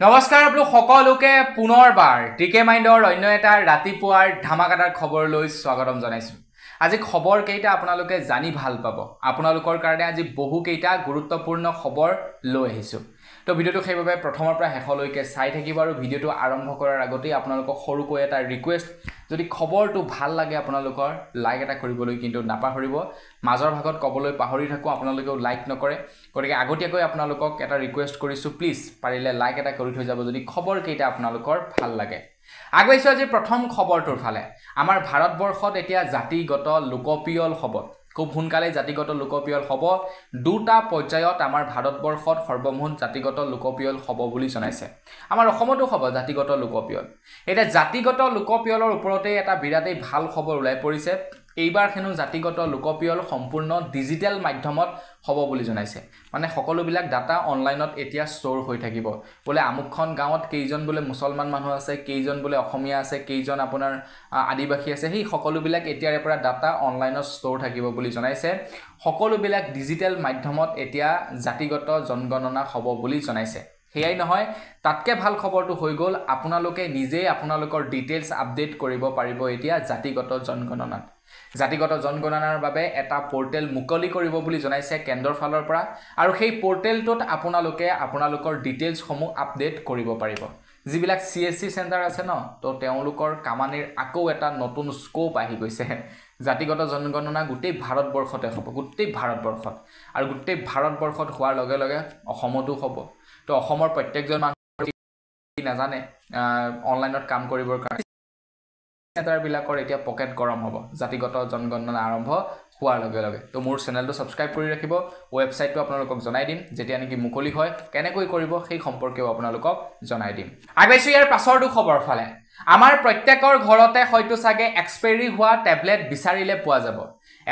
নমস্কাৰ আপোনালোক সকলোকে পুনৰবাৰ টিকে মাইণ্ডৰ অন্য এটা ৰাতিপুৱাৰ ধামাকাদাৰ খবৰলৈ স্বাগতম জনাইছো। আজি খবৰ কেইটা আপোনালোকে জানি ভাল পাব। আপোনালোকৰ কাৰণে আজি বহু কেইটা গুৰুত্বপূৰ্ণ খবৰ লৈ আহিছো। তো ভিডিওটো সেইভাবে প্ৰথমৰ পৰা শেষলৈকে চাই থাকিব আৰু ভিডিওটো আৰম্ভ কৰাৰ আগতে আপোনালোকক সৰুকৈ এটা ৰিকুৱেষ্ট, যদি খবৰটো ভাল লাগে আপোনালোকৰ লাইক এটা কৰিবলৈ কিন্তু নাপাহৰিব। মাজৰ ভাগত কবলৈ পাহৰি থাকো, আপোনালোকেও লাইক নকৰে, গতিকে আগতীয়াকৈ আপোনালোকক এটা ৰিকুৱেষ্ট কৰিছো, প্লিজ পাৰিলে লাইক এটা কৰি থৈ যাব যদি খবৰ কেইটা আপোনালোকৰ ভাল লাগে। আগবাইছো আজি প্ৰথম খবৰটোৰ ফালে। আমাৰ ভাৰতবৰ্ষত এতিয়া জাতিগত লোকপিয়ল হ'ব, খুব সোনকালে জাতিগত লোকপিয়ল হ'ব। দুটা পৰ্যায়ত আমাৰ ভাৰতবৰ্ষত সৰ্বমুঠ জাতিগত লোকপিয়ল হ'ব বুলি জনাইছে। আমাৰ অসমতো হ'ব জাতিগত লোকপিয়ল। এটা জাতিগত লোকপিয়লৰ ওপৰতে এটা বিৰাটেই ভাল খবৰ ওলাই পৰিছে। এইবাৰ হেনো জাতিগত লোকপিয়ল সম্পূৰ্ণ ডিজিটেল মাধ্যমত হ'ব বুলি জনাইছে। মানে সকলোবিলাক ডাটা অনলাইনত এতিয়া ষ্ট'ৰ হৈ থাকিব। বোলে আমুকখন গাঁৱত কেইজন বোলে মুছলমান মানুহ আছে, কেইজন বোলে অসমীয়া আছে, কেইজন আপোনাৰ আদিবাসী আছে, সেই সকলোবিলাক এতিয়াৰে পৰা ডাটা অনলাইনত ষ্ট'ৰ থাকিব বুলি জনাইছে। সকলোবিলাক ডিজিটেল মাধ্যমত এতিয়া জাতিগত জনগণনা হ'ব বুলি জনাইছে। সেয়াই নহয়, তাতকে ভাল খবৰটো হৈ গ'ল, আপোনালোকে নিজেই আপোনালোকৰ ডিটেইলছ আপডেট কৰিব পাৰিব এতিয়া জাতিগত জনগণনাত। জাতিগত জনগণনাৰ বাবে এটা পোৰ্টেল মুকলি কৰিব বুলি জনাইছে কেন্দ্ৰৰ ফালৰ পৰা, আৰু সেই পোৰ্টেলটোত আপোনালোকে আপোনালোকৰ ডিটেইলছসমূহ আপডেট কৰিব পাৰিব। যিবিলাক CSC চেণ্টাৰ আছে ন, তো তেওঁলোকৰ কামানিৰ আকৌ এটা নতুন স্কোপ আহি গৈছে। জাতিগত জনগণনা গোটেই ভাৰতবৰ্ষতে হ'ব, গোটেই ভাৰতবৰ্ষত, আৰু গোটেই ভাৰতবৰ্ষত হোৱাৰ লগে লগে অসমতো হ'ব। তো অসমৰ প্ৰত্যেকজন মানুহ নাজানে অনলাইনত কাম কৰিবৰ কাৰণে চেণ্টাৰবিলাকৰ এতিয়া পকেট গৰম হ'ব জাতিগত জনগণনা আৰম্ভ হোৱাৰ লগে লগে। তো মোৰ চেনেলটো ছাবস্ক্ৰাইব কৰি ৰাখিব, ৱেবছাইটটো আপোনালোকক জনাই দিম যেতিয়া নেকি মুকলি হয়, কেনেকৈ কৰিব সেই সম্পৰ্কেও আপোনালোকক জনাই দিম। আগবাইছো ইয়াৰ পাছৰটো খবৰ ফালে। আমাৰ প্ৰত্যেকৰ ঘৰতে হয়তো চাগে এক্সপায়াৰী হোৱা টেবলেট বিচাৰিলে পোৱা যাব,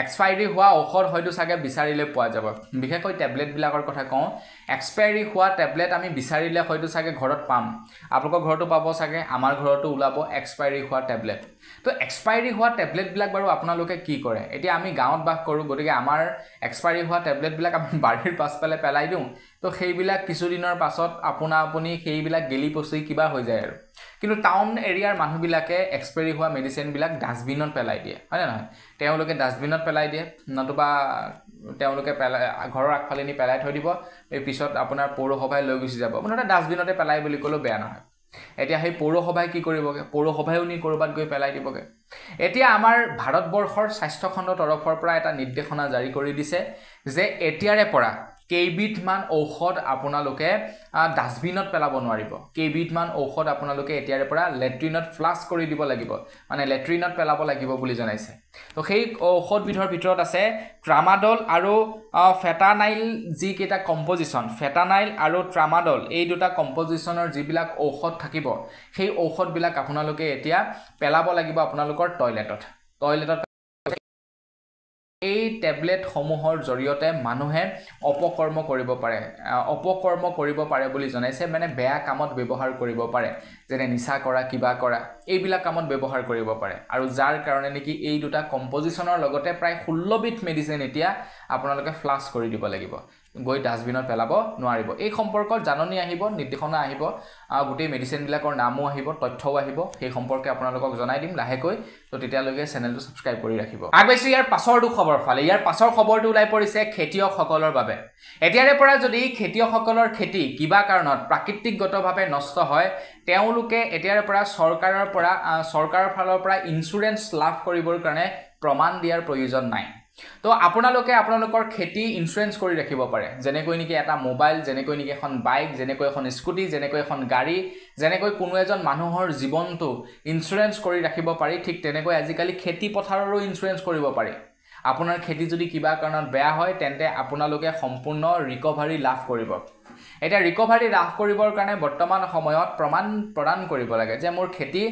এক্সপায়াৰী হোৱা ঔষধ হয়তো চাগে বিচাৰিলে পোৱা যাব। বিশেষকৈ টেবলেটবিলাকৰ কথা কওঁ, এক্সপায়াৰী হোৱা টেবলেট আমি বিচাৰিলে হয়তো চাগে ঘৰত পাম। আপোনালোকৰ ঘৰতো পাব চাগে, আমাৰ ঘৰতো ওলাব এক্সপায়াৰী হোৱা টেবলেট। তো এক্সপায়াৰী হোৱা টেবলেটবিলাক বাৰু আপোনালোকে কি কৰে? এতিয়া আমি গাঁৱত বাস কৰোঁ, গতিকে আমাৰ এক্সপায়াৰী হোৱা টেবলেটবিলাক আমি বাৰীৰ পাছফালে পেলাই দিওঁ। তো সেইবিলাক কিছুদিনৰ পাছত আপুনি সেইবিলাক গেলি পচি কিবা হৈ যায় আৰু। কিন্তু টাউন এৰিয়াৰ মানুহবিলাকে এক্সপায়াৰী হোৱা মেডিচিনবিলাক ডাষ্টবিনত পেলাই দিয়ে, হয়নে নহয়? তেওঁলোকে ডাষ্টবিনত পেলাই দিয়ে, নতুবা তেওঁলোকে ঘৰৰ আগফালে নি পেলাই থৈ দিব, এই পিছত আপোনাৰ পৌৰসভাই লৈ গুচি যাব। মুঠতে ডাষ্টবিনতে পেলাই বুলি ক'লেও বেয়া নহয়। এতিয়া সেই পৌৰসভাই কি কৰিবগৈ? পৌৰসভাইও নি ক'ৰবাত গৈ পেলাই দিবগৈ। এতিয়া আমাৰ ভাৰতবৰ্ষৰ স্বাস্থ্যখণ্ডৰ তৰফৰ পৰা এটা নিৰ্দেশনা জাৰি কৰি দিছে যে এতিয়াৰে পৰা কেইবিধমান ঔষধ আপোনালোকে ডাষ্টবিনত পেলাব নোৱাৰিব। কেইবিধমান ঔষধ আপোনালোকে এতিয়াৰে পৰা লেট্ৰিনত ফ্লাছ কৰি দিব লাগিব, মানে লেট্ৰিনত পেলাব লাগিব বুলি জনাইছে। তো সেই ঔষধবিধৰ ভিতৰত আছে ট্ৰামাডল আৰু ফেটানাইল। যিকেইটা কম্পজিশ্যন, ফেটানাইল আৰু ট্ৰামাডল, এই দুটা কম্পজিশ্যনৰ যিবিলাক ঔষধ থাকিব, সেই ঔষধবিলাক আপোনালোকে এতিয়া পেলাব লাগিব আপোনালোকৰ টয়লেটত। এই টেবলেটসমূহৰ জৰিয়তে মানুহে অপকৰ্ম কৰিব পাৰে বুলি জনাইছে। মানে বেয়া কামত ব্যৱহাৰ কৰিব পাৰে, যেনে নিচা কৰা, কিবা কৰা, এইবিলাক কামত ব্যৱহাৰ কৰিব পাৰে। আৰু যাৰ কাৰণে নেকি এই দুটা কম্পজিশ্যনৰ লগতে প্ৰায় 16 বিধ মেডিচিন এতিয়া আপোনালোকে ফ্লাছ কৰি দিব লাগিব, গৈ ডাষ্টবিনত পেলাব নোৱাৰিব। এই সম্পৰ্কত জাননী আহিব, নিৰ্দেশনা আহিব, গোটেই মেডিচিনবিলাকৰ নামো আহিব, তথ্যও আহিব। সেই সম্পৰ্কে আপোনালোকক জনাই দিম লাহেকৈ। তো তেতিয়ালৈকে চেনেলটো ছাবস্ক্ৰাইব কৰি ৰাখিব। আগবাইছো ইয়াৰ পাছৰটো খবৰ ফালে। ইয়াৰ পাছৰ খবৰটো ওলাই পৰিছে খেতিয়কসকলৰ বাবে। এতিয়াৰে পৰা যদি খেতিয়কসকলৰ খেতি কিবা কাৰণত প্ৰাকৃতিকগতভাৱে নষ্ট হয়, তেওঁলোকে এতিয়াৰে পৰা চৰকাৰৰ ফালৰ পৰা ইঞ্চুৰেঞ্চ লাভ কৰিবৰ কাৰণে প্ৰমাণ দিয়াৰ প্ৰয়োজন নাই। তো আপোনালোকে আপোনালোকৰ খেতি ইঞ্চুৰেঞ্চ কৰি ৰাখিব পাৰে, যেনেকৈ নেকি এটা মোবাইল, যেনেকৈ নেকি এখন বাইক, যেনেকৈ এখন স্কুটি, যেনেকৈ এখন গাড়ী, যেনেকৈ কোনো এজন মানুহৰ জীৱনটো ইঞ্চুৰেঞ্চ কৰি ৰাখিব পাৰি, ঠিক তেনেকৈ আজিকালি খেতি পথাৰৰো ইঞ্চুৰেঞ্চ কৰিব পাৰি। আপোনাৰ খেতি যদি কিবা কাৰণত বেয়া হয়, তেন্তে আপোনালোকে সম্পূৰ্ণ ৰিকভাৰী লাভ কৰিব। এতিয়া ৰিকভাৰী লাভ কৰিবৰ কাৰণে বৰ্তমান সময়ত প্ৰমাণ প্ৰদান কৰিব লাগে যে মোৰ খেতি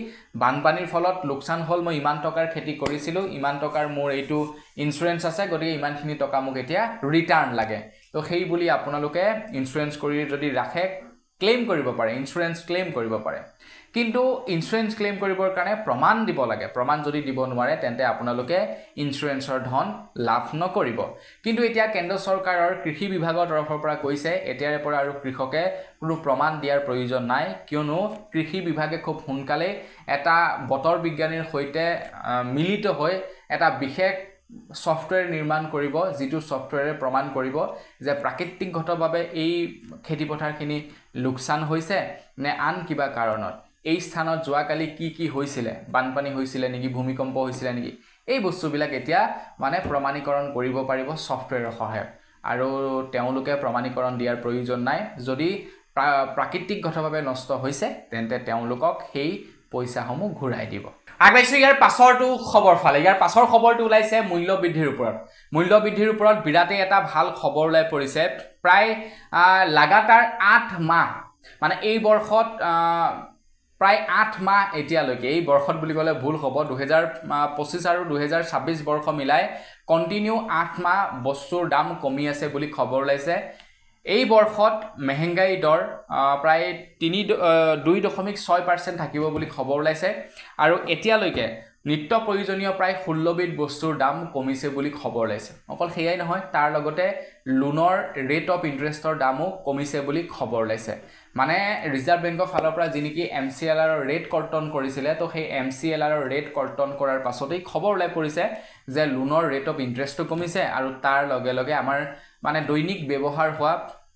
বানপানীৰ ফলত লোকচান হ'ল, মই ইমান টকাৰ খেতি কৰিছিলোঁ, ইমান টকাৰ মোৰ এইটো ইঞ্চুৰেঞ্চ আছে, গতিকে ইমানখিনি টকা মোক এতিয়া ৰিটাৰ্ণ লাগে। তো সেই বুলি আপোনালোকে ইঞ্চুৰেঞ্চ কৰি যদি ৰাখে, ক্লেইম কৰিব পাৰে, ইঞ্চুৰেঞ্চ ক্লেইম কৰিব পাৰে। কিন্তু ইঞ্চুৰেঞ্চ ক্লেইম কৰিবৰ কাৰণে প্ৰমাণ দিব লাগে প্ৰমাণ যদি দিব নোৱাৰে তেন্তে আপোনালোকে ইঞ্চুৰেঞ্চৰ ধন লাভ নকৰিব কিন্তু এতিয়া কেন্দ্ৰ চৰকাৰৰ কৃষি বিভাগৰ তৰফৰ পৰা কৈছে এতিয়াৰে পৰা আৰু কৃষকে কোনো প্ৰমাণ দিয়াৰ প্ৰয়োজন নাই কিয়নো কৃষি বিভাগে খুব সোনকালে এটা বতৰ বিজ্ঞানীৰ সৈতে মিলিত হৈ এটা বিশেষ সফটওয়্যাৰ নিৰ্মাণ কৰিব যেটো সফটওয়্যাৰে প্ৰমাণ কৰিব যে প্ৰাকৃতিকগতভাৱে এই খেতি পথাৰখিনি লোকসান হৈছে নে আন কিবা কাৰণত এই স্থানত যোৱাকালি কি হৈছিলে বানপানী হৈছিলে নেকি ভূমিকম্প হৈছিলে নেকি এই বস্তুবিলাক এতিয়া মানে প্ৰমাণীকৰণ কৰিব পাৰিব সফটওয়্যাৰৰ সহায়ত আৰু তেওঁলোকে প্ৰমাণীকৰণ দিয়াৰ প্ৰয়োজন নাই যদি প্ৰাকৃতিকগতভাৱে নষ্ট হৈছে তেন্তে তেওঁলোকক সেই পইচাসমূহ ঘূৰাই দিব আগবাইছো ইয়াৰ পাছৰটো খবৰ ফালে ইয়াৰ পাছৰ খবৰটো ওলাইছে মূল্য বৃদ্ধিৰ ওপৰত বিৰাটেই এটা ভাল খবৰ ওলাই পৰিছে প্ৰায় লাগাতাৰ 8 মাহ মানে এই বৰ্ষত প্ৰায় 8 মাহ এতিয়ালৈকে এই বৰ্ষত বুলি ক'লে ভুল হ'ব 2025 আৰু 2026 বৰ্ষ মিলাই কন্টিনিউ 8 মাহ বস্তুৰ দাম কমি আছে বুলি খবৰ ওলাইছে এই বৰ্ষত মেহেংগাই দৰ প্ৰায় 2.6% থাকিব বুলি খবৰ ওলাইছে আৰু এতিয়ালৈকে নিত্য প্ৰয়োজনীয় প্ৰায় 16 বিধ বস্তুৰ দাম কমিছে বুলি খবৰ ওলাইছে অকল সেয়াই নহয় তাৰ লগতে লোনৰ ৰেট অফ ইন্টাৰেষ্টৰ দামো কমিছে বুলি খবৰ ওলাইছে মানে ৰিজাৰ্ভ বেংকৰ ফালৰ পৰা যিনেকি MCLR ৰ ৰেট কৰ্তন কৰিছিলে তো সেই MCLR ৰ ৰেট কৰ্তন কৰাৰ পাছতেই খবৰ ওলাই পৰিছে যে লোনৰ ৰেট অফ ইন্টাৰেষ্টটো কমিছে আৰু তাৰ লগে লগে আমাৰ মানে দৈনিক ব্যৱহাৰ হোৱা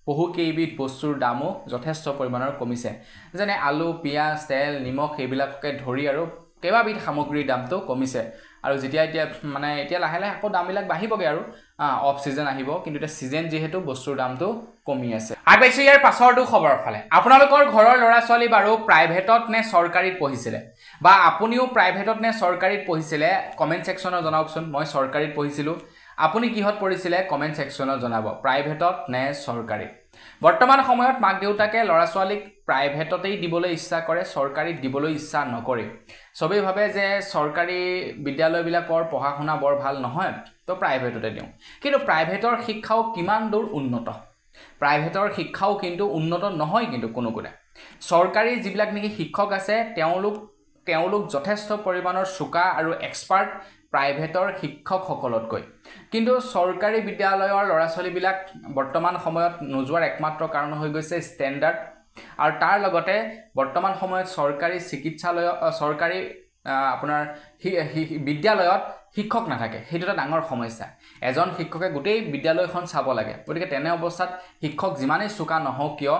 বহু কেইবিধ বস্তুৰ দামো যথেষ্ট পৰিমাণৰ কমিছে যেনে আলু পিয়াজ তেল নিমখ এইবিলাককে ধৰি আৰু কেইবাবিধ সামগ্ৰীৰ দামটো কমিছে আৰু যেতিয়া এতিয়া মানে এতিয়া লাহে লাহে আকৌ দামবিলাক বাঢ়িবগে আৰু অফ সিজন আহিব কিন্তু এটা সিজন যেহেতু বস্তুৰ দামটো কমি আছে আগবাইছো ইয়াৰ পাছৰটো খবৰ ফালে আপোনালোকৰ ঘৰৰ ল'ৰা ছোৱালী বাৰু প্ৰাইভেটত নে চৰকাৰীত পঢ়িছিলে বা আপুনিও প্ৰাইভেটত নে চৰকাৰীত পঢ়িছিলে কমেন্ট সেকশনত জনাওকচোন মই চৰকাৰীত পঢ়িছিলো আপুনি কিহত পঢ়িছিলে কমেন্ট সেকশনত জনাব প্ৰাইভেটত নে চৰকাৰীত বৰ্তমান সময়ত মাক দেউতাকে ল'ৰা ছোৱালীক প্ৰাইভেটতেই দিবলৈ ইচ্ছা কৰে চৰকাৰীত দিবলৈ ইচ্ছা নকৰে সবেই ভাবে যে চৰকাৰী বিদ্যালয়বিলাকৰ পঢ়া শুনা বৰ ভাল নহয় তো প্ৰাইভেটতে দিওঁ কিন্তু প্ৰাইভেটৰ শিক্ষাও কিমান দূৰ উন্নত প্ৰাইভেটৰ শিক্ষাও কিন্তু উন্নত নহয় কিন্তু কোনো গুণে চৰকাৰী যিবিলাক নেকি শিক্ষক আছে তেওঁলোক যথেষ্ট পৰিমাণৰ চোকা আৰু এক্সপাৰ্ট প্ৰাইভেটৰ শিক্ষকসকলতকৈ কিন্তু চৰকাৰী বিদ্যালয়ৰ ল'ৰা ছোৱালীবিলাক বৰ্তমান সময়ত নোযোৱাৰ একমাত্ৰ কাৰণ হৈ গৈছে ষ্টেণ্ডাৰ্ড আৰু তাৰ লগতে বৰ্তমান সময়ত চৰকাৰী চিকিৎসালয় চৰকাৰী আপোনাৰ বিদ্যালয়ত শিক্ষক নাথাকে সেইটো এটা ডাঙৰ সমস্যা এজন শিক্ষকে গোটেই বিদ্যালয়খন চাব লাগে গতিকে তেনে অৱস্থাত শিক্ষক যিমানেই চোকা নহওক কিয়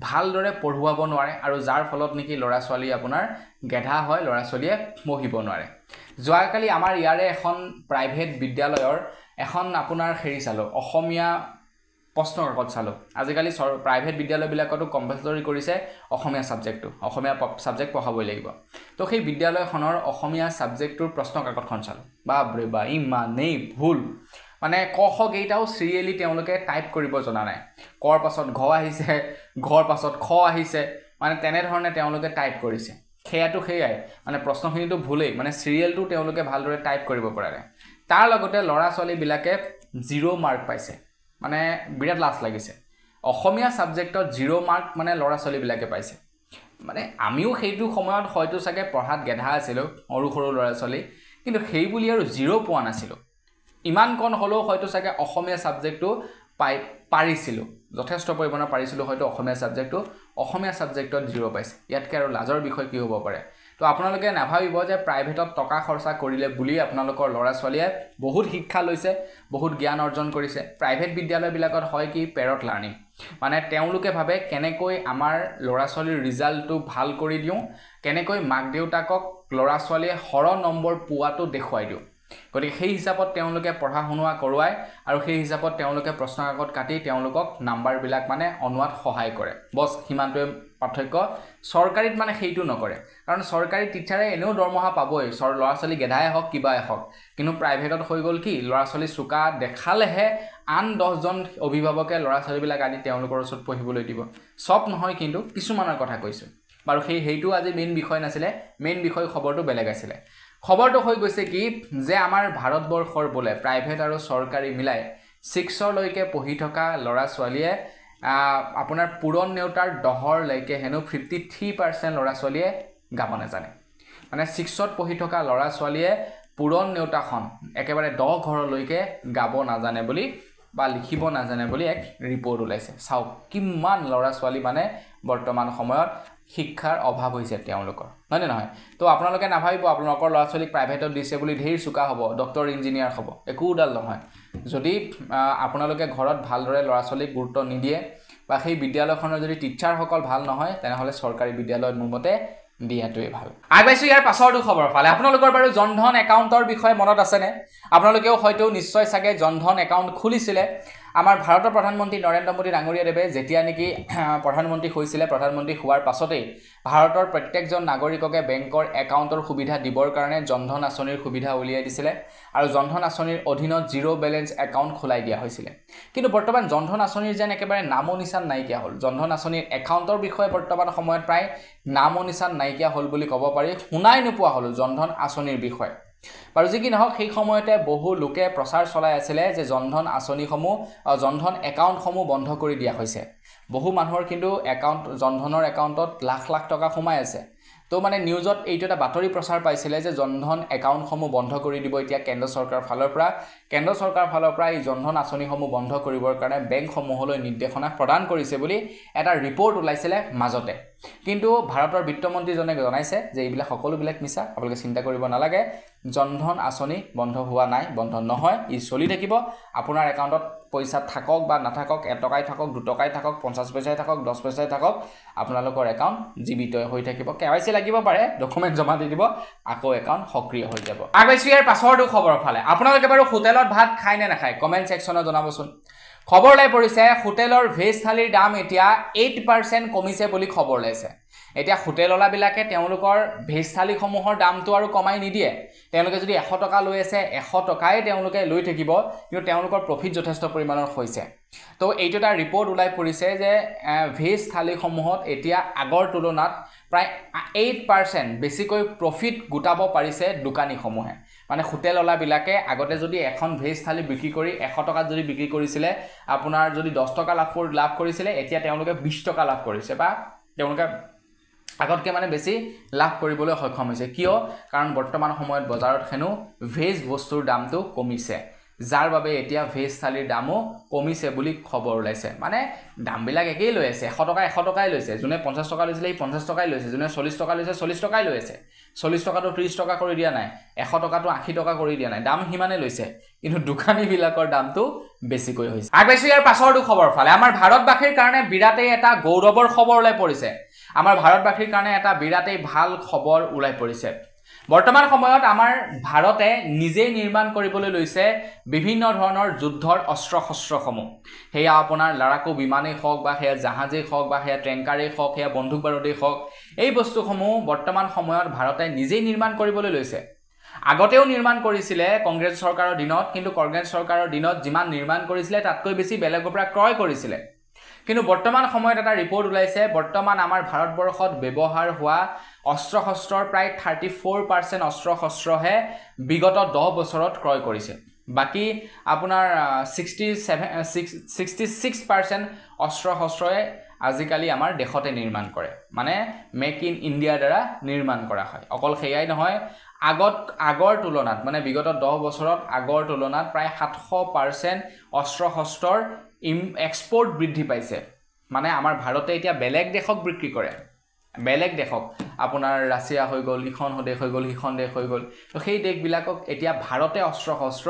ভালদৰে পঢ়ুৱাব নোৱাৰে আৰু যাৰ ফলত নেকি ল'ৰা ছোৱালী আপোনাৰ গেধা হয় ল'ৰা ছোৱালীয়ে পঢ়িব নোৱাৰে যোৱাকালি আমাৰ ইয়াৰে এখন প্ৰাইভেট বিদ্যালয়ৰ এখন আপোনাৰ হেৰি চালো অসমীয়া প্ৰশ্ন কাকত চালো আজিকালি প্ৰাইভেট বিদ্যালয়বিলাকতো কম্পালসৰি কৰিছে অসমীয়া সাবজেক্ট পঢ়াবই লাগিব তো সেই বিদ্যালয়খনৰ অসমীয়া সাবজেক্টৰ প্ৰশ্ন কাকতখন চালো বাপৰে বা ইমানেই ভুল মানে ক খ কেইটাও সিৰিয়েলি তেওঁলোকে টাইপ কৰিব জনা নাই কৰ পাছত ঘ আহিছে ঘৰ পাছত খ আহিছে মানে তেনে ধৰণে তেওঁলোকে টাইপ কৰিছে খেয়াটো খেয়াই মানে প্ৰশ্নখিনিটো ভুলেই মানে সিৰিয়েলটো তেওঁলোকে ভালদৰে টাইপ কৰিব পৰা নাই তাৰ লগতে ল'ৰা ছোৱালী বিলাকে 0 মাৰ্ক পাইছে মানে বিৰাট লাজ লাগিছে অসমীয়া সাবজেক্টত 0 মাৰ্ক মানে ল'ৰা ছোৱালী বিলাকে পাইছে মানে আমিও সেইটো সময়ত হয়তো চাগে পঢ়াত গেধা আছিল সৰু ল'ৰা ছোৱালী কিন্তু সেই বুলি আৰু 0 পোৱা নাছিল ইমান কোন হলো হয়তো চাগে অসমীয়া সাবজেক্টটো পাৰিছিল যথেষ্ট পৰিমাণৰ পাৰিছিল হয়তো অসমীয়া সাবজেক্টত 0 পাইছে ইয়াতকে আৰু লাজৰ বিষয় কি হ'ব পাৰে তো আপোনালোকে নাভাবিব যে প্ৰাইভেটত টকা খৰচা কৰিলে বুলি আপোনালোকৰ ল'ৰা ছোৱালীয়ে বহুত শিক্ষা লৈছে বহুত জ্ঞান অৰ্জন কৰিছে প্ৰাইভেট বিদ্যালয়বিলাকত হয় কি পেৰট লাৰ্নিং মানে তেওঁলোকে ভাবে কেনেকৈ আমাৰ ল'ৰা ছোৱালীৰ ৰিজাল্টটো ভাল কৰি দিওঁ কেনেকৈ মাক দেউতাকক ল'ৰা ছোৱালীয়ে হৰ নম্বৰ পোৱাটো দেখুৱাই দিওঁ গতিকে সেই হিচাপত তেওঁলোকে পঢ়া শুনোৱা কৰোৱায় আৰু সেই হিচাপত তেওঁলোকে প্ৰশ্ন কাকত কাটি তেওঁলোকক নাম্বাৰবিলাক মানে অনুৱাত সহায় কৰে বস হিমানটোৱে পাৰ্থক্য চৰকাৰীত মানে সেইটো নকৰে কাৰণ চৰকাৰী টিচাৰে এনেও দৰমহা পাবই ল'ৰা ছোৱালী গেধাই হওক কিবাই হওক কিন্তু প্ৰাইভেটত হৈ গ'ল কি ল'ৰা ছোৱালী চোকা দেখালেহে আন 10 জন অভিভাৱকে ল'ৰা ছোৱালীবিলাক আনি তেওঁলোকৰ ওচৰত পঢ়িবলৈ দিব সব নহয় কিন্তু কিছুমানৰ কথা কৈছো বাৰু সেইটো আজি মেইন বিষয় নাছিলে মেইন বিষয় খবৰটো বেলেগ আছিল খবৰটো হৈ গৈছে কি যে আমাৰ ভাৰতবৰ্ষৰ বোলে প্ৰাইভেট আৰু চৰকাৰী মিলাই 6 লৈকে পঢ়ি থকা ল'ৰা ছোৱালীয়ে আপোনাৰ পুৰণ নেউতাৰ দহৰ লৈকে হেনো 53% ল'ৰা ছোৱালীয়ে গাব নাজানে মানে 6ত পঢ়ি থকা ল'ৰা ছোৱালীয়ে পুৰণ নেউতাখন একেবাৰে 10 ঘৰলৈকে গাব নাজানে বুলি বা লিখিব নাজানে বুলি এক ৰিপৰ্ট ওলাইছে চাওক কিমান ল'ৰা ছোৱালী মানে বৰ্তমান সময়ত শিক্ষাৰ অভাৱ হৈছে তেওঁলোকৰ হয়নে নহয় তো আপোনালোকে নাভাবিব আপোনালোকৰ ল'ৰা ছোৱালীক প্ৰাইভেটত দিছে বুলি ঢেৰ চুকা হ'ব ডক্টৰ ইঞ্জিনিয়াৰ হ'ব একোডাল নহয় যদি আপোনালোকে ঘৰত ভালদৰে ল'ৰা ছোৱালীক গুৰুত্ব নিদিয়ে বা সেই বিদ্যালয়খনৰ যদি টিচাৰসকল ভাল নহয় তেনেহ'লে চৰকাৰী বিদ্যালয়ত মোৰ মতে দিয়াটোৱে ভাল আগবাইছো ইয়াৰ পাছৰটো খবৰ ফালে আপোনালোকৰ বাৰু জনধন একাউণ্টৰ বিষয়ে মনত আছেনে আপোনালোকেও হয়তো নিশ্চয় চাগে জনধন একাউণ্ট খুলিছিলে আমাৰ ভাৰতৰ প্ৰধানমন্ত্ৰী নৰেন্দ্ৰ মোদী ডাঙৰীয়াদেৱে যেতিয়া নেকি প্ৰধানমন্ত্ৰী হৈছিলে প্ৰধানমন্ত্ৰী হোৱাৰ পাছতেই ভাৰতৰ প্ৰত্যেকজন নাগৰিককে বেংকৰ একাউণ্টৰ সুবিধা দিবৰ কাৰণে জনধন আঁচনিৰ সুবিধা উলিয়াই দিছিলে আৰু জনধন আঁচনিৰ অধীনত জিৰ' বেলেঞ্চ একাউণ্ট খোলাই দিয়া হৈছিলে কিন্তু বৰ্তমান জনধন আঁচনিৰ যেন একেবাৰে নামো নিচান নাইকিয়া হ'ল জনধন আঁচনিৰ একাউণ্টৰ বিষয়ে বৰ্তমান সময়ত প্ৰায় নামো নিচান নাইকিয়া হ'ল বুলি ক'ব পাৰি শুনাই নোপোৱা হ'ল জনধন আঁচনিৰ বিষয়ে বাৰু যি কি নহওক সেই সময়তে বহু লোকে প্ৰচাৰ চলাই আছিলে যে জনধন আঁচনিসমূহ জনধন একাউণ্টসমূহ বন্ধ কৰি দিয়া হৈছে বহু মানুহৰ কিন্তু একাউণ্ট জনধনৰ একাউণ্টত লাখ লাখ টকা সোমাই আছে তো মানে নিউজত এইটো এটা বাতৰি প্ৰচাৰ পাইছিলে যে জনধন একাউণ্টসমূহ বন্ধ কৰি দিব এতিয়া কেন্দ্ৰ চৰকাৰৰ ফালৰ পৰা এই জনধন আঁচনিসমূহ বন্ধ কৰিবৰ কাৰণে বেংকসমূহলৈ নিৰ্দেশনা প্ৰদান কৰিছে বুলি এটা ৰিপৰ্ট ওলাইছিলে মাজতে কিন্তু ভাৰতৰ বিত্তমন্ত্ৰীজনে জনাইছে যে এইবিলাক সকলোবিলাক মিছা আপোনালোকে চিন্তা কৰিব নালাগে জনধন আঁচনি বন্ধ হোৱা নাই বন্ধ নহয় ই চলি থাকিব আপোনাৰ একাউণ্টত পইচা থাকক বা নাথাকক 1 টকাই থাকক 2 টকাই থাকক 50 পইচাই থাকক 10 পইচাই থাকক আপোনালোকৰ একাউণ্ট জীৱিত হৈ থাকিব কেৱাইচি লাগিব পাৰে ডকুমেণ্ট জমা দি দিব আকৌ একাউণ্ট সক্ৰিয় হৈ যাব আগবাইছো ইয়াৰ পাছৰটো খবৰ ফালে আপোনালোকে বাৰু হোটেলত ভাত খায় নে নাখায় কমেণ্ট ছেকশ্যনত জনাবচোন খবৰ লাই পৰিছে হোটেলৰ ভেজ থালিৰ দাম এতিয়া 8% কমিছে বুলি খবৰ লৈছে এতিয়া হোটেলৱালাবিলাকে তেওঁলোকৰ ভেজ থালিসমূহৰ দামটো আৰু কমাই নিদিয়ে তেওঁলোকে যদি 100 টকা লৈ আছে 100 টকাই তেওঁলোকে লৈ থাকিব কিন্তু তেওঁলোকৰ প্ৰফিট যথেষ্ট পৰিমাণৰ হৈছে তো এইটো এটা ৰিপৰ্ট ওলাই পৰিছে যে ভেজ থালিসমূহত এতিয়া আগৰ তুলনাত প্ৰায় 8% বেছিকৈ প্ৰফিট গোটাব পাৰিছে দোকানীসমূহে মানে হোটেলৱালাবিলাকে আগতে যদি এখন ভেজ থালি বিক্ৰী কৰি 100 টকাত যদি বিক্ৰী কৰিছিলে আপোনাৰ যদি 10 টকা লাভ কৰিছিলে এতিয়া তেওঁলোকে 20 টকা লাভ কৰিছে বা তেওঁলোকে আগতকৈ মানে বেছি লাভ কৰিবলৈ সক্ষম হৈছে কিয় কাৰণ বৰ্তমান সময়ত বজাৰত হেনো ভেজ বস্তুৰ দামটো কমিছে যাৰ বাবে এতিয়া ভেজ থালিৰ দামো কমিছে বুলি খবৰ ওলাইছে মানে দামবিলাক একেই লৈ আছে 100 টকাই লৈছে যোনে 50 টকা লৈছিলে এই 50 টকাই লৈছে যোনে 40 টকা লৈছে 40 টকাই লৈ আছে 40 টকাটো 30 টকা কৰি দিয়া নাই 100 টকাটো 80 টকা কৰি দিয়া নাই দাম হিমানে লৈছে কিন্তু দোকানীবিলাকৰ দামটো বেছিকৈ হৈছে আগবাইছো ইয়াৰ পাছৰটো খবৰ ফালে আমাৰ ভাৰতবাসীৰ কাৰণে বিৰাটেই এটা গৌৰৱৰ খবৰ ওলাই পৰিছে আমাৰ ভাৰতবাসীৰ কাৰণে এটা বিৰাটেই ভাল খবৰ ওলাই পৰিছে বৰ্তমান সময়ত আমাৰ ভাৰতে নিজেই নিৰ্মাণ কৰিবলৈ লৈছে বিভিন্ন ধৰণৰ যুদ্ধৰ অস্ত্ৰ-শস্ত্ৰসমূহ হেয়া আপোনাৰ লড়াকু বিমানেই হওক বা হেয়া জাহাজেই হওক বা হেয়া ট্ৰেংকাৰেই হওক হেয়া বন্দুক বাৰুদেই হওক এই বস্তুসমূহ বৰ্তমান সময়ত ভাৰতে নিজেই নিৰ্মাণ কৰিবলৈ লৈছে আগতেও নিৰ্মাণ কৰিছিলে কংগ্ৰেছ চৰকাৰৰ দিনত কিন্তু কংগ্ৰেছ চৰকাৰৰ দিনত যিমান নিৰ্মাণ কৰিছিলে তাতকৈ বেছি বেলেগৰ পৰা ক্ৰয় কৰিছিলে কিন্তু বৰ্তমান সময়ত এটা ৰিপৰ্ট ওলাইছে বৰ্তমান আমাৰ ভাৰতবৰ্ষত ব্যৱহাৰ হোৱা অস্ত্ৰ-শস্ত্ৰৰ প্ৰায় 34% অস্ত্ৰ-শস্ত্ৰহে বিগত 10 বছৰত ক্ৰয় কৰিছে বাকি আপোনাৰ 66% অস্ত্ৰ-শস্ত্ৰয়ে আজিকালি আমাৰ দেশতে নিৰ্মাণ কৰে মানে মেক ইন ইণ্ডিয়াৰ দ্বাৰা নিৰ্মাণ কৰা হয় অকল সেয়াই নহয় আগৰ তুলনাত মানে বিগত 10 বছৰত আগৰ তুলনাত প্ৰায় 700% অস্ত্ৰ-শস্ত্ৰৰ এক্সপোৰ্ট বৃদ্ধি পাইছে মানে আমাৰ ভাৰতে এতিয়া বেলেগ দেশক বিক্ৰী কৰে বেলেগ দেশক আপোনাৰ ৰাছিয়া হৈ গ'ল ইখন দেশ হৈ গ'ল সিখন দেশ হৈ গ'ল তো সেই দেশবিলাকক এতিয়া ভাৰতে অস্ত্ৰ-শস্ত্ৰ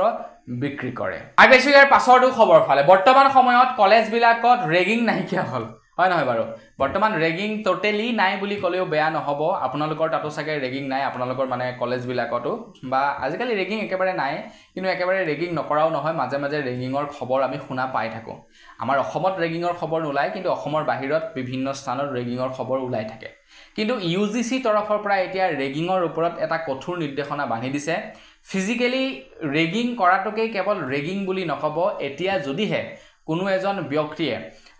বিক্ৰী কৰে আগবাইছো ইয়াৰ পাছৰটো খবৰ ফালে বৰ্তমান সময়ত কলেজবিলাকত ৰেগিং নাইকিয়া হ'ল হয় নহয় বাৰু বৰ্তমান ৰেগিং টোটেলি নাই বুলি ক'লেও বেয়া নহ'ব আপোনালোকৰ তাতো চাগে ৰেগিং নাই আপোনালোকৰ মানে কলেজবিলাকতো বা আজিকালি ৰেগিং একেবাৰে নাই কিন্তু একেবাৰে ৰেগিং নকৰাও নহয় মাজে মাজে ৰেগিঙৰ খবৰ আমি শুনা পাই থাকোঁ আমাৰ অসমত ৰেগিঙৰ খবৰ নোলায় কিন্তু অসমৰ বাহিৰত বিভিন্ন স্থানত ৰেগিঙৰ খবৰ ওলাই থাকে কিন্তু UGC তৰফৰ পৰা এতিয়া ৰেগিঙৰ ওপৰত এটা কঠোৰ নিৰ্দেশনা বান্ধি দিছে ফিজিক্যালি ৰেগিং কৰাটোকেই কেৱল ৰেগিং বুলি নক'ব এতিয়া যদিহে কোনো এজন ব্যক্তিয়ে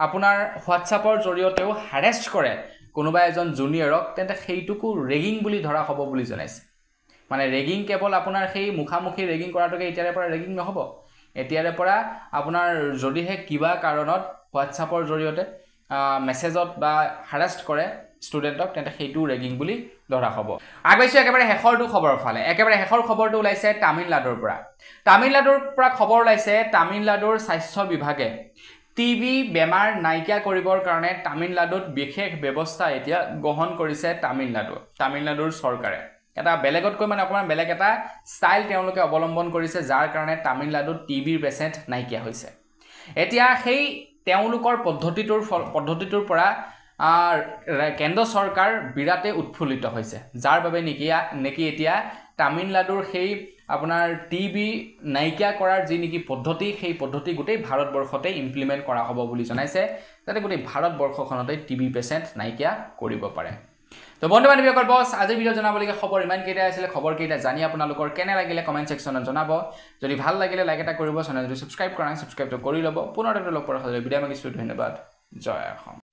আপোনাৰ হোৱাটছআপৰ জৰিয়তেও হাৰেষ্ট কৰে কোনোবা এজন জুনিয়ৰক তেন্তে সেইটোকো ৰেগিং বুলি ধৰা হ'ব বুলি জনাইছে মানে ৰেগিং কেৱল আপোনাৰ সেই মুখামুখি ৰেগিং কৰাটোকে এতিয়াৰে পৰা ৰেগিং নহ'ব এতিয়াৰে পৰা আপোনাৰ যদিহে কিবা কাৰণত হোৱাটছআপৰ জৰিয়তে মেছেজত বা হাৰেষ্ট কৰে ষ্টুডেণ্টক তেন্তে সেইটো ৰেগিং বুলি ধৰা হ'ব আগবাইছোঁ একেবাৰে শেষৰটো খবৰৰ ফালে একেবাৰে শেষৰ খবৰটো ওলাইছে তামিলনাডুৰ পৰা খবৰ ওলাইছে তামিলনাডুৰ স্বাস্থ্য বিভাগে টিবি বেমাৰ নাইকিয়া কৰিবৰ কাৰণে তামিলনাডুত বিশেষ ব্যৱস্থা এতিয়া গ্ৰহণ কৰিছে তামিলনাডুৰ চৰকাৰে এটা বেলেগতকৈ মানে অকমান বেলেগ এটা ষ্টাইল তেওঁলোকে অৱলম্বন কৰিছে যাৰ কাৰণে তামিলনাডুত টিবিৰ পেচেণ্ট নাইকিয়া হৈছে এতিয়া সেই তেওঁলোকৰ পদ্ধতিটোৰ পৰা কেন্দ্ৰ চৰকাৰ বিৰাটে উৎফুল্লিত হৈছে যাৰ বাবে নেকি এতিয়া তামিলনাডুৰ সেই আপোনাৰ টিবি নাইকিয়া কৰাৰ যি নেকি পদ্ধতি সেই পদ্ধতি গোটেই ভাৰতবৰ্ষতে ইমপ্লিমেণ্ট কৰা হ'ব বুলি জনাইছে যাতে গোটেই ভাৰতবৰ্ষখনতে টিবি পেচেণ্ট নাইকিয়া কৰিব পাৰে তো বন্ধু বান্ধৱীসকল বস আজিৰ ভিডিঅ' জনাবলগীয়া খবৰ ইমান কেইটা আছিলে খবৰ কেইটা জানি আপোনালোকৰ কেনে লাগিলে কমেণ্ট ছেকশ্যনত জনাব যদি ভাল লাগিলে লাইক এটা কৰিব চেনেলটো ছাবস্ক্ৰাইব কৰা নাই ছাবস্ক্ৰাইবটো কৰি ল'ব পুনৰ এটা লগ পোৱাৰ হ'লে বিদায় মাগিছোঁ ধন্যবাদ জয় অসম